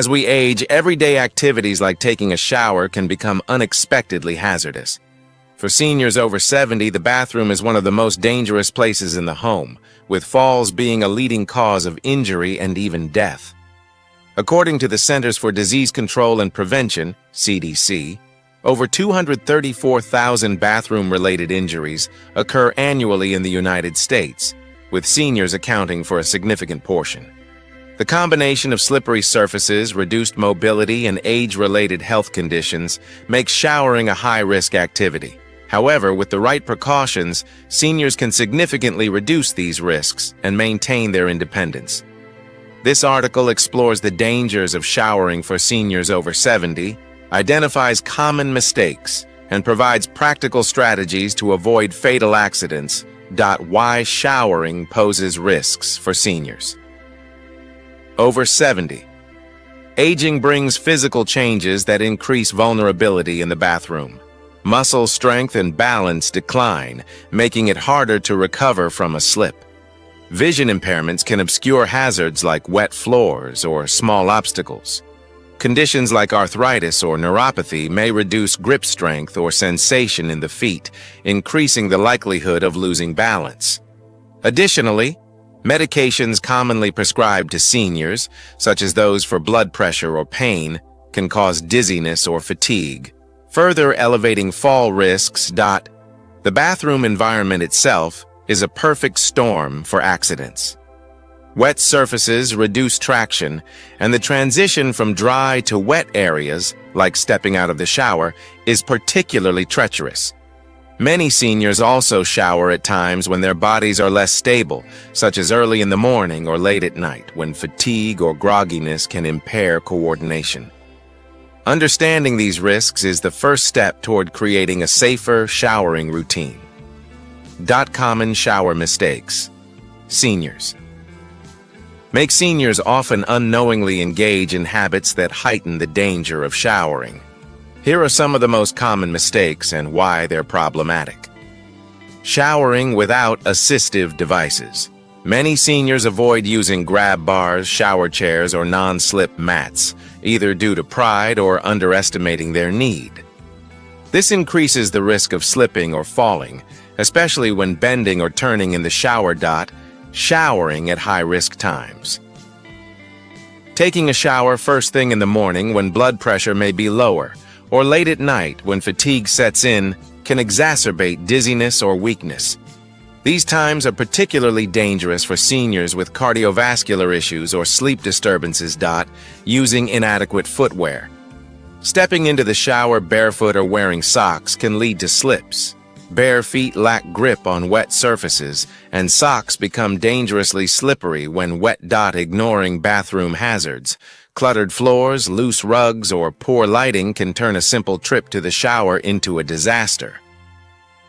As we age, everyday activities like taking a shower can become unexpectedly hazardous. For seniors over 70, the bathroom is one of the most dangerous places in the home, with falls being a leading cause of injury and even death. According to the Centers for Disease Control and Prevention, CDC, over 234,000 bathroom-related injuries occur annually in the United States, with seniors accounting for a significant portion. The combination of slippery surfaces, reduced mobility, and age-related health conditions makes showering a high-risk activity. However, with the right precautions, seniors can significantly reduce these risks and maintain their independence. This article explores the dangers of showering for seniors over 70, identifies common mistakes, and provides practical strategies to avoid fatal accidents. Why showering poses risks for seniors. Over 70. Aging brings physical changes that increase vulnerability in the bathroom. Muscle strength and balance decline, making it harder to recover from a slip. Vision impairments can obscure hazards like wet floors or small obstacles. Conditions like arthritis or neuropathy may reduce grip strength or sensation in the feet, increasing the likelihood of losing balance. Additionally, medications commonly prescribed to seniors, such as those for blood pressure or pain, can cause dizziness or fatigue, further elevating fall risks. The bathroom environment itself is a perfect storm for accidents. Wet surfaces reduce traction, and the transition from dry to wet areas, like stepping out of the shower, is particularly treacherous. Many seniors also shower at times when their bodies are less stable, such as early in the morning or late at night, when fatigue or grogginess can impair coordination. Understanding these risks is the first step toward creating a safer showering routine. Common shower mistakes. Seniors. Make seniors often unknowingly engage in habits that heighten the danger of showering. Here are some of the most common mistakes and why they're problematic. Showering without assistive devices. Many seniors avoid using grab bars, shower chairs, or non-slip mats, either due to pride or underestimating their need. This increases the risk of slipping or falling, especially when bending or turning in the shower. Showering at high-risk times. Taking a shower first thing in the morning when blood pressure may be lower, or late at night when fatigue sets in, can exacerbate dizziness or weakness. These times are particularly dangerous for seniors with cardiovascular issues or sleep disturbances. Using inadequate footwear. Stepping into the shower barefoot or wearing socks can lead to slips. Bare feet lack grip on wet surfaces, and socks become dangerously slippery when wet. Ignoring bathroom hazards. Cluttered floors, loose rugs, or poor lighting can turn a simple trip to the shower into a disaster.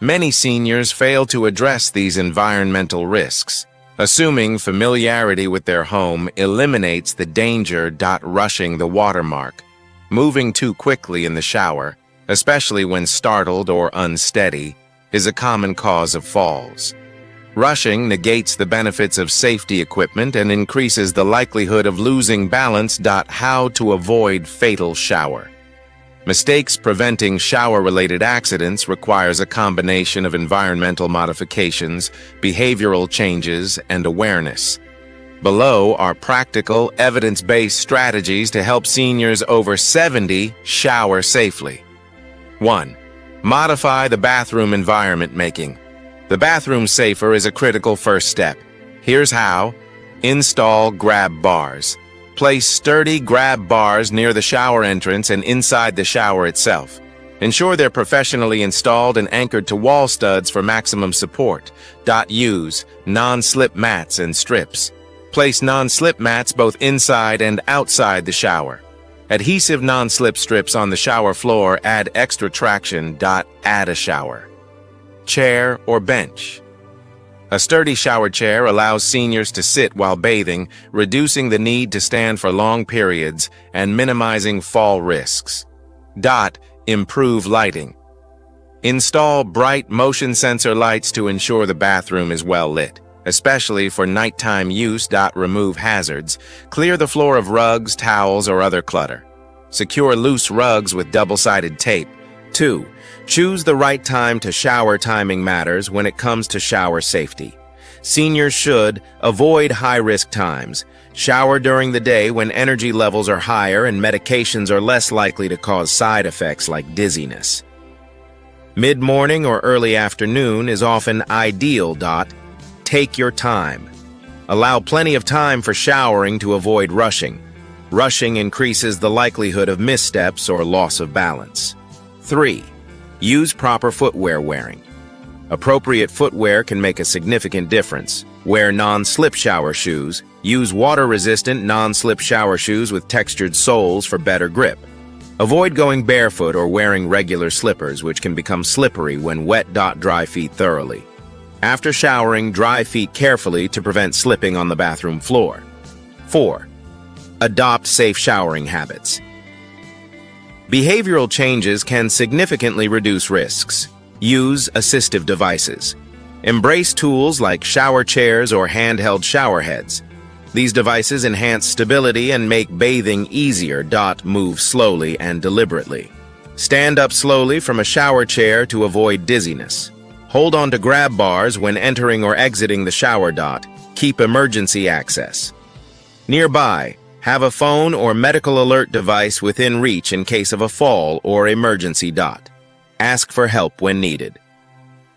Many seniors fail to address these environmental risks. Assuming familiarity with their home eliminates the danger. Rushing the watermark. Moving too quickly in the shower, especially when startled or unsteady, is a common cause of falls. Rushing negates the benefits of safety equipment and increases the likelihood of losing balance. How to avoid fatal shower. Mistakes preventing shower-related accidents requires a combination of environmental modifications, behavioral changes, and awareness. Below are practical, evidence-based strategies to help seniors over 70 shower safely. 1. Modify the bathroom environment. Making the bathroom safer is a critical first step. Here's how. Install grab bars. Place sturdy grab bars near the shower entrance and inside the shower itself. Ensure they're professionally installed and anchored to wall studs for maximum support. Use non-slip mats and strips. Place non-slip mats both inside and outside the shower. Adhesive non-slip strips on the shower floor add extra traction. Add a shower chair or bench. A sturdy shower chair allows seniors to sit while bathing, reducing the need to stand for long periods and minimizing fall risks. Improve lighting. Install bright motion sensor lights to ensure the bathroom is well lit. especially for nighttime use. Remove hazards. Clear the floor of rugs, towels, or other clutter. Secure loose rugs with double-sided tape. 2. Choose the right time to shower. Timing matters when it comes to shower safety. Seniors should avoid high-risk times. Shower during the day when energy levels are higher and medications are less likely to cause side effects like dizziness. Mid-morning or early afternoon is often ideal. Take your time. Allow plenty of time for showering to avoid rushing. Rushing increases the likelihood of missteps or loss of balance. 3. Use proper footwear wearing. Appropriate footwear can make a significant difference. Wear non-slip shower shoes. Use water-resistant non-slip shower shoes with textured soles for better grip. Avoid going barefoot or wearing regular slippers, which can become slippery when wet. Dry feet thoroughly. After showering, dry feet carefully to prevent slipping on the bathroom floor. 4. Adopt safe showering habits. Behavioral changes can significantly reduce risks. Use assistive devices. Embrace tools like shower chairs or handheld shower heads. These devices enhance stability and make bathing easier. Move slowly and deliberately. Stand up slowly from a shower chair to avoid dizziness. Hold on to grab bars when entering or exiting the shower. Keep emergency access. Nearby, have a phone or medical alert device within reach in case of a fall or emergency. Ask for help when needed.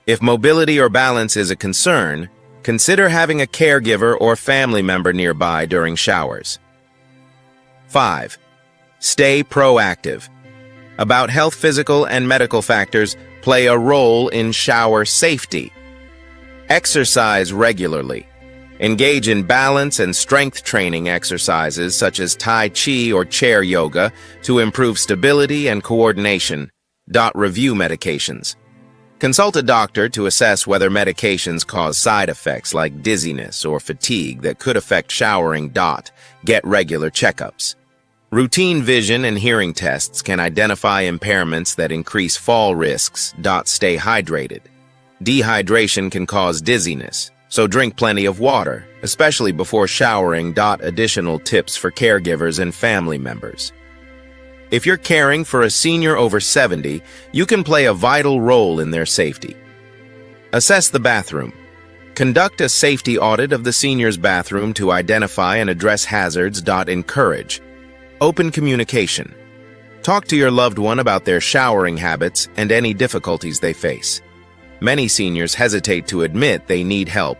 If mobility or balance is a concern, consider having a caregiver or family member nearby during showers. 5. Stay proactive. About health, physical and medical factors play a role in shower safety. Exercise regularly. Engage in balance and strength training exercises such as Tai Chi or chair yoga to improve stability and coordination. Review medications. Consult a doctor to assess whether medications cause side effects like dizziness or fatigue that could affect showering. Get regular checkups. Routine vision and hearing tests can identify impairments that increase fall risks. Stay hydrated. Dehydration can cause dizziness, so drink plenty of water, especially before showering. Additional tips for caregivers and family members. If you're caring for a senior over 70, you can play a vital role in their safety. Assess the bathroom. Conduct a safety audit of the senior's bathroom to identify and address hazards. Encourage open communication. Talk to your loved one about their showering habits and any difficulties they face. Many seniors hesitate to admit they need help.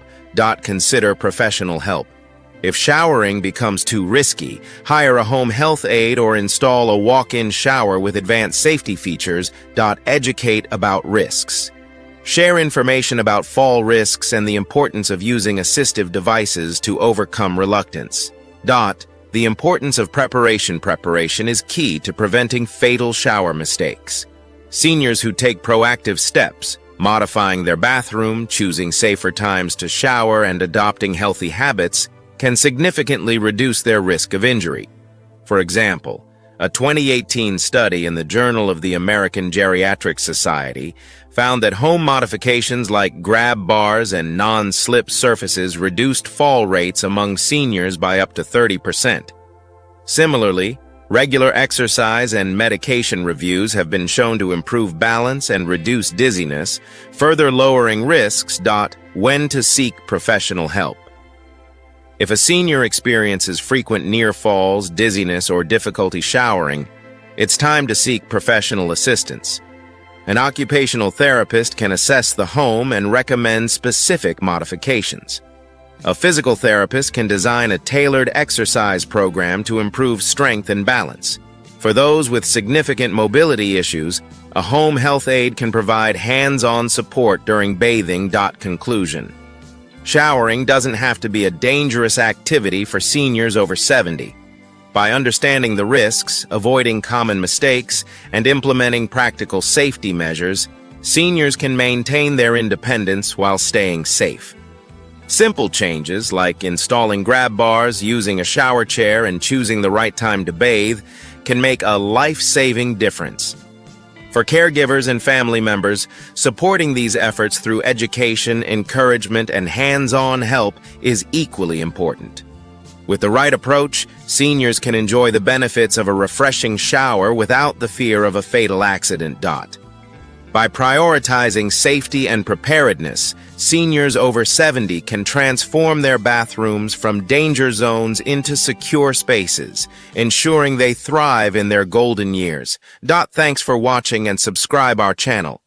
Consider professional help. If showering becomes too risky, hire a home health aide or install a walk-in shower with advanced safety features. Educate about risks. Share information about fall risks and the importance of using assistive devices to overcome reluctance. The importance of preparation. Preparation is key to preventing fatal shower mistakes. Seniors who take proactive steps, modifying their bathroom, choosing safer times to shower, and adopting healthy habits, can significantly reduce their risk of injury. For example, a 2018 study in the Journal of the American Geriatric Society found that home modifications like grab bars and non-slip surfaces reduced fall rates among seniors by up to 30%. Similarly, regular exercise and medication reviews have been shown to improve balance and reduce dizziness, further lowering risks. When to seek professional help. If a senior experiences frequent near falls, dizziness, or difficulty showering, it's time to seek professional assistance. An occupational therapist can assess the home and recommend specific modifications. A physical therapist can design a tailored exercise program to improve strength and balance. For those with significant mobility issues, a home health aide can provide hands-on support during bathing. Conclusion. Showering doesn't have to be a dangerous activity for seniors over 70. By understanding the risks, avoiding common mistakes, and implementing practical safety measures, seniors can maintain their independence while staying safe. Simple changes like installing grab bars, using a shower chair, and choosing the right time to bathe can make a life-saving difference. For caregivers and family members, supporting these efforts through education, encouragement, and hands-on help is equally important. With the right approach, seniors can enjoy the benefits of a refreshing shower without the fear of a fatal accident. By prioritizing safety and preparedness, seniors over 70 can transform their bathrooms from danger zones into secure spaces, ensuring they thrive in their golden years. Thanks for watching and subscribe our channel.